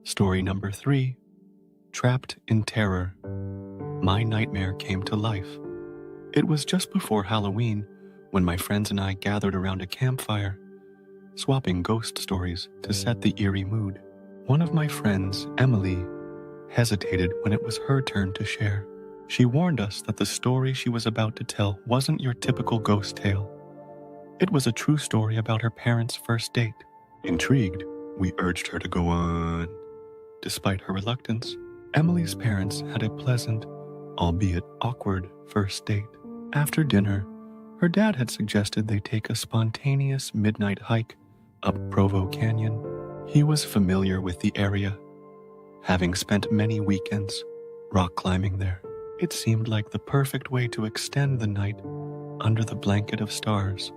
Story number 3, Trapped in Terror. My nightmare came to life. It was just before Halloween when my friends and I gathered around a campfire, swapping ghost stories to set the eerie mood. One of my friends, Emily, hesitated when it was her turn to share. She warned us that the story she was about to tell wasn't your typical ghost tale. It was a true story about her parents' first date. Intrigued, we urged her to go on. Despite her reluctance, Emily's parents had a pleasant, albeit awkward, first date. After dinner, her dad had suggested they take a spontaneous midnight hike up Provo Canyon. He was familiar with the area, having spent many weekends rock climbing there. It seemed like the perfect way to extend the night under the blanket of stars.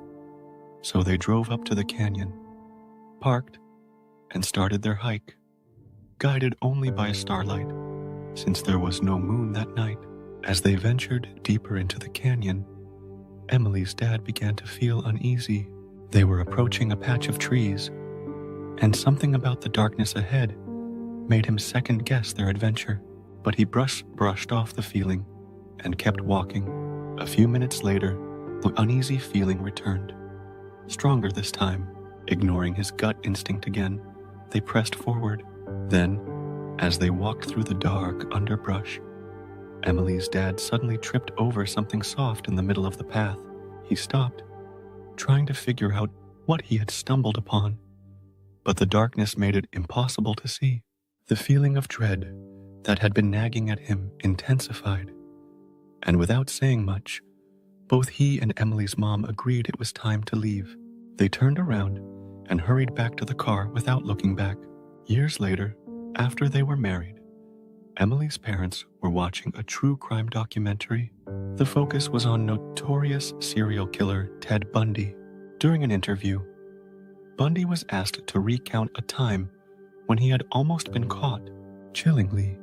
So they drove up to the canyon, parked, and started their hike, guided only by starlight, since there was no moon that night. As they ventured deeper into the canyon, Emily's dad began to feel uneasy. They were approaching a patch of trees, and something about the darkness ahead made him second-guess their adventure. But he brushed off the feeling and kept walking. A few minutes later, the uneasy feeling returned, stronger this time. Ignoring his gut instinct again, they pressed forward. Then, as they walked through the dark underbrush, Emily's dad suddenly tripped over something soft in the middle of the path. He stopped, trying to figure out what he had stumbled upon, but the darkness made it impossible to see. The feeling of dread that had been nagging at him intensified, and without saying much, both he and Emily's mom agreed it was time to leave. They turned around and hurried back to the car without looking back. Years later, after they were married, Emily's parents were watching a true crime documentary. The focus was on notorious serial killer Ted Bundy. During an interview, Bundy was asked to recount a time when he had almost been caught. Chillingly,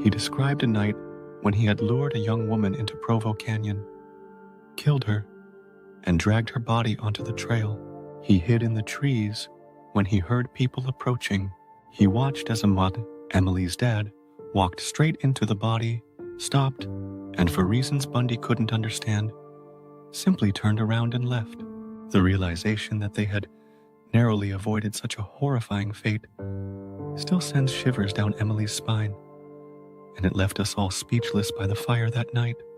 he described a night when he had lured a young woman into Provo Canyon, killed her, and dragged her body onto the trail. He hid in the trees when he heard people approaching. He watched as Emily's dad walked straight into the body, stopped, and for reasons Bundy couldn't understand, simply turned around and left. The realization that they had narrowly avoided such a horrifying fate still sends shivers down Emily's spine, and it left us all speechless by the fire that night.